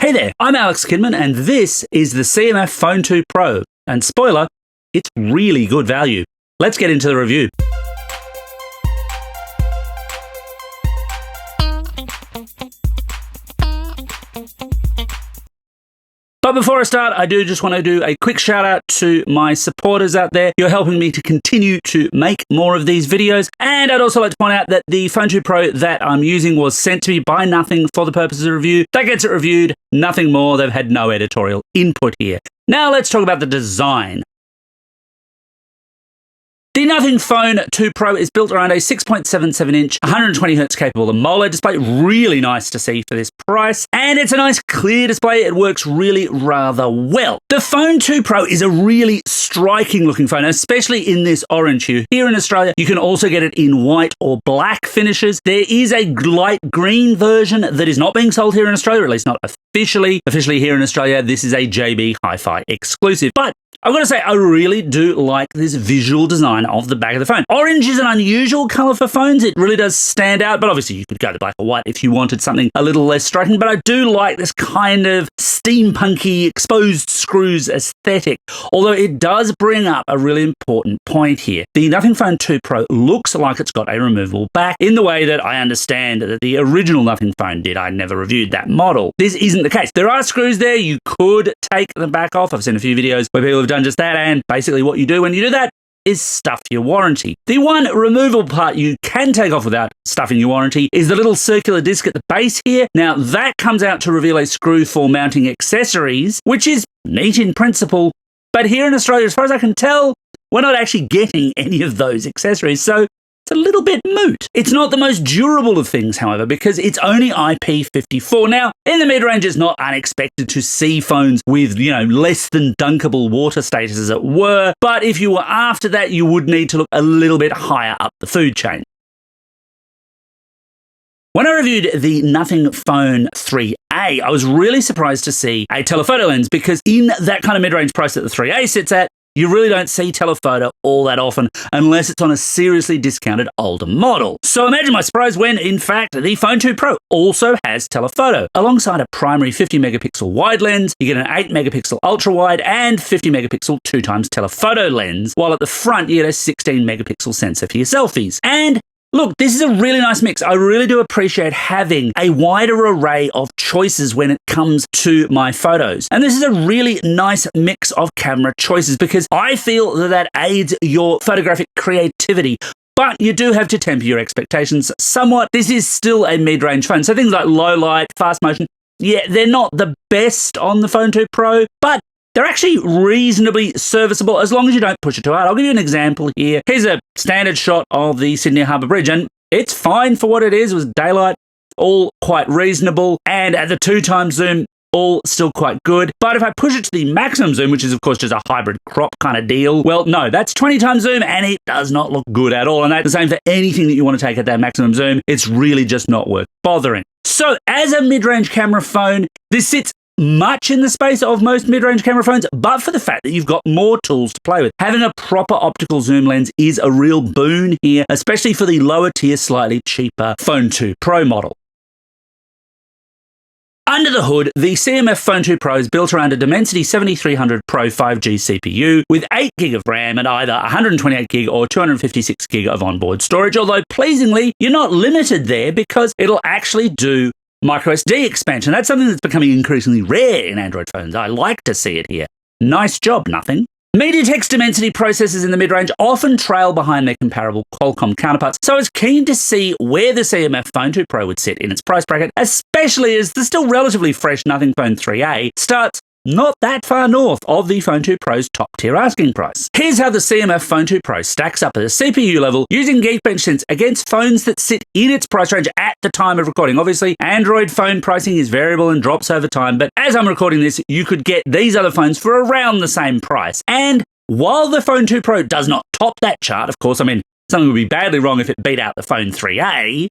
Hey there, I'm Alex Kidman, and this is the CMF Phone 2 Pro. And spoiler, it's really good value. Let's get into the review. But before I start, I do just want to do a quick shout out to my supporters out there. You're helping me to continue to make more of these videos. And I'd also like to point out that the Phone 2 Pro that I'm using was sent to me by Nothing for the purposes of review. That gets it reviewed, nothing more. They've had no editorial input here. Now let's talk about the design. The Nothing Phone 2 Pro is built around a 6.77-inch, 120Hz capable AMOLED display. Really nice to see for this price. And it's a nice clear display. It works really rather well. The Phone 2 Pro is a really striking looking phone, especially in this orange hue. Here in Australia, you can also get it in white or black finishes. There is a light green version that is not being sold here in Australia, at least not officially. Officially here in Australia, this is a JB Hi-Fi exclusive. But I've got to say, I really do like this visual design of the back of the phone. Orange is an unusual color for phones. It really does stand out, but obviously you could go to black or white if you wanted something a little less striking. But I do like this kind of steampunky, exposed screws aesthetic, although it does bring up a really important point here. The Nothing Phone 2 Pro looks like it's got a removable back in the way that I understand that the original Nothing Phone did. I never reviewed that model. This isn't the case. There are screws there. You could take the back off. I've seen a few videos where people have done just that, and basically what you do when you do that is stuff your warranty. The one removable part you can take off without stuffing your warranty is the little circular disc at the base here. Now that comes out to reveal a screw for mounting accessories, which is neat in principle, but here in Australia, as far as I can tell, we're not actually getting any of those accessories, so it's a little bit moot. It's not the most durable of things, however, because it's only IP54. Now, in the mid-range, it's not unexpected to see phones with, less than dunkable water status, as it were. But if you were after that, you would need to look a little bit higher up the food chain. When I reviewed the Nothing Phone 3A, I was really surprised to see a telephoto lens, because in that kind of mid-range price that the 3A sits at, you really don't see telephoto all that often unless it's on a seriously discounted older model. So imagine my surprise when, in fact, the Phone 2 Pro also has telephoto. Alongside a primary 50-megapixel wide lens, you get an 8-megapixel ultra-wide and 50-megapixel 2x telephoto lens, while at the front you get a 16-megapixel sensor for your selfies. And look, this is a really nice mix. I really do appreciate having a wider array of choices when it comes to my photos. And this is a really nice mix of camera choices because I feel that aids your photographic creativity. But you do have to temper your expectations somewhat. This is still a mid-range phone. So things like low light, fast motion, yeah, they're not the best on the Phone 2 Pro, but they're actually reasonably serviceable as long as you don't push it too hard. I'll give you an example here. Here's a standard shot of the Sydney Harbour Bridge, and it's fine for what it is. It was daylight, all quite reasonable, and at the 2x zoom, all still quite good. But if I push it to the maximum zoom, which is of course just a hybrid crop kind of deal, well, no, that's 20x zoom, and it does not look good at all. And that's the same for anything that you want to take at that maximum zoom. It's really just not worth bothering. So as a mid-range camera phone, this sits much in the space of most mid-range camera phones, but for the fact that you've got more tools to play with. Having a proper optical zoom lens is a real boon here, especially for the lower tier, slightly cheaper Phone 2 Pro model. Under the hood, the CMF Phone 2 Pro is built around a Dimensity 7300 Pro 5G CPU with 8GB of RAM and either 128GB or 256GB of onboard storage, although pleasingly, you're not limited there because it'll actually do microSD expansion. That's something that's becoming increasingly rare in Android phones. I like to see it here. Nice job, Nothing. MediaTek's Dimensity processors in the mid-range often trail behind their comparable Qualcomm counterparts, so I was keen to see where the CMF Phone 2 Pro would sit in its price bracket, especially as the still relatively fresh Nothing Phone 3A starts not that far north of the Phone 2 Pro's top-tier asking price. Here's how the CMF Phone 2 Pro stacks up at a CPU level using Geekbench Sense against phones that sit in its price range at the time of recording. Obviously, Android phone pricing is variable and drops over time, but as I'm recording this, you could get these other phones for around the same price. And while the Phone 2 Pro does not top that chart, of course, something would be badly wrong if it beat out the Phone 3A,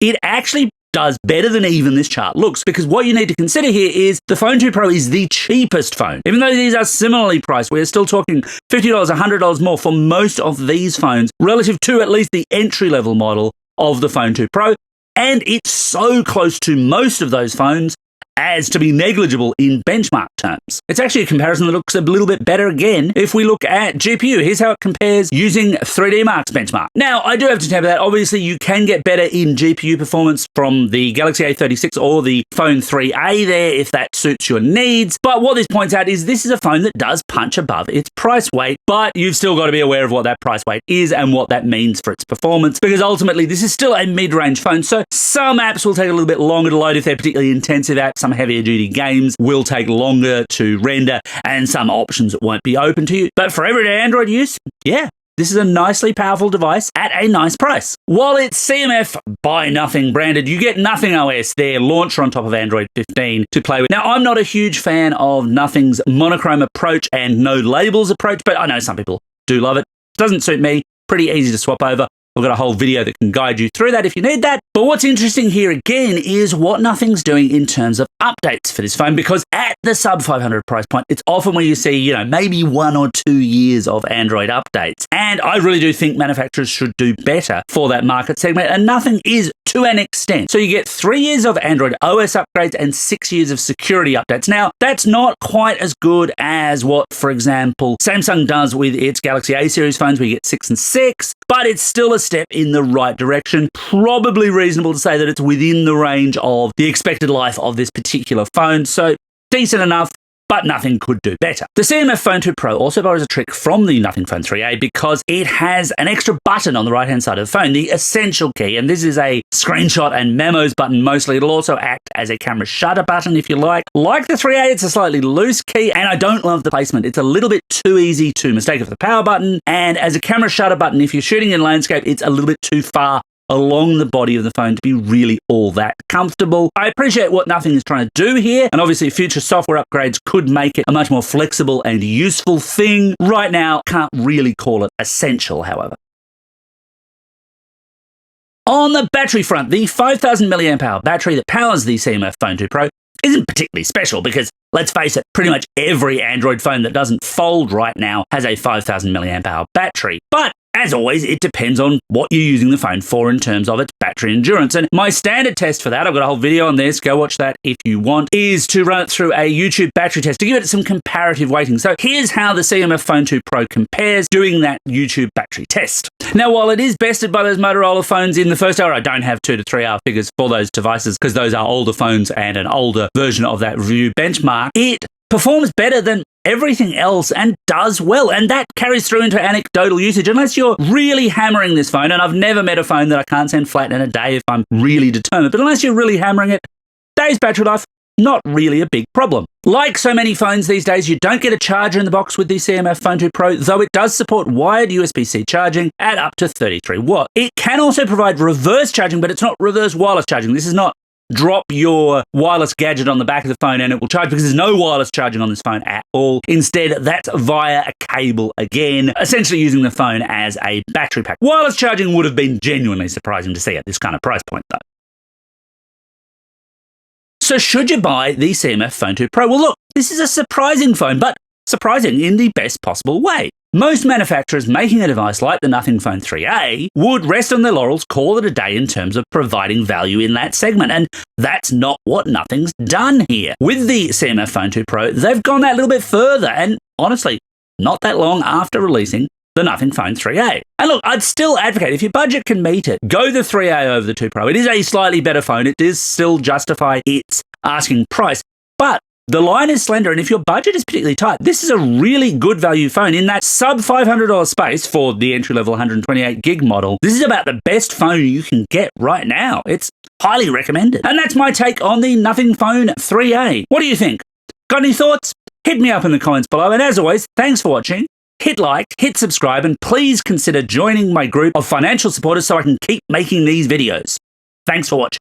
it actually does better than even this chart looks, because what you need to consider here is the Phone 2 Pro is the cheapest phone. Even though these are similarly priced, we're still talking $50, $100 more for most of these phones relative to at least the entry-level model of the Phone 2 Pro, and it's so close to most of those phones as to be negligible in benchmark terms. It's actually a comparison that looks a little bit better again if we look at GPU. Here's how it compares using 3D Mark's benchmark. Now, I do have to temper that. Obviously, you can get better in GPU performance from the Galaxy A36 or the Phone 3A there if that suits your needs. But what this points out is this is a phone that does punch above its price weight, but you've still got to be aware of what that price weight is and what that means for its performance, because ultimately this is still a mid-range phone. So some apps will take a little bit longer to load if they're particularly intensive apps. Some heavier duty games will take longer to render, and some options won't be open to you. But for everyday Android use, yeah, this is a nicely powerful device at a nice price. While it's CMF by Nothing branded, you get Nothing OS there, launcher on top of Android 15 to play with. Now, I'm not a huge fan of Nothing's monochrome approach and no labels approach, but I know some people do love it. Doesn't suit me. Pretty easy to swap over. I've got a whole video that can guide you through that if you need that. But what's interesting here again is what Nothing's doing in terms of updates for this phone, because at the sub 500 price point, it's often where you see, maybe 1 or 2 years of Android updates. And I really do think manufacturers should do better for that market segment, and Nothing is to an extent. So you get 3 years of Android OS upgrades and 6 years of security updates. Now, that's not quite as good as what, for example, Samsung does with its Galaxy A series phones, where you get 6 and 6, but it's still a step in the right direction. Probably reasonable to say that it's within the range of the expected life of this particular phone. So decent enough, but Nothing could do better. The CMF Phone 2 Pro also borrows a trick from the Nothing Phone 3A because it has an extra button on the right-hand side of the phone, the Essential key, and this is a screenshot and memos button mostly. It'll also act as a camera shutter button if you like. Like the 3A, it's a slightly loose key, and I don't love the placement. It's a little bit too easy to mistake it for the power button, and as a camera shutter button, if you're shooting in landscape, it's a little bit too far along the body of the phone to be really all that comfortable. I appreciate what Nothing is trying to do here, and obviously future software upgrades could make it a much more flexible and useful thing. Right now, can't really call it essential, however. On the battery front, the 5,000 mAh battery that powers the CMF Phone 2 Pro isn't particularly special because, let's face it, pretty much every Android phone that doesn't fold right now has a 5,000 mAh battery. But as always, it depends on what you're using the phone for in terms of its battery endurance. And my standard test for that, I've got a whole video on this, go watch that if you want, is to run it through a YouTube battery test to give it some comparative weighting. So here's how the CMF Phone 2 Pro compares doing that YouTube battery test. Now, while it is bested by those Motorola phones in the first hour, I don't have 2 to 3 hour figures for those devices because those are older phones and an older version of that review benchmark. It performs better than everything else and does well, and that carries through into anecdotal usage unless you're really hammering this phone. And I've never met a phone that I can't send flat in a day if I'm really determined, but unless you're really hammering it, days battery life, not really a big problem. Like so many phones these days, you don't get a charger in the box with the CMF Phone 2 Pro, though it does support wired USB-C charging at up to 33 watts. It can also provide reverse charging, but it's not reverse wireless charging. This is not drop your wireless gadget on the back of the phone and it will charge, because there's no wireless charging on this phone at all. Instead, that's via a cable again, essentially using the phone as a battery pack. Wireless charging would have been genuinely surprising to see at this kind of price point, though. So should you buy the CMF Phone 2 Pro? Well, look, this is a surprising phone, but surprising in the best possible way. Most manufacturers making a device like the Nothing Phone 3A would rest on their laurels, call it a day in terms of providing value in that segment, and that's not what Nothing's done here. With the CMF Phone 2 Pro, they've gone that little bit further, and honestly, not that long after releasing the Nothing Phone 3A. And look, I'd still advocate, if your budget can meet it, go the 3A over the 2 Pro. It is a slightly better phone. It does still justify its asking price, but the line is slender, and if your budget is particularly tight, this is a really good value phone in that sub $500 space for the entry-level 128 gig model. This is about the best phone you can get right now. It's highly recommended. And that's my take on the Nothing Phone 3A. What do you think? Got any thoughts? Hit me up in the comments below. And as always, thanks for watching. Hit like, hit subscribe, and please consider joining my group of financial supporters so I can keep making these videos. Thanks for watching.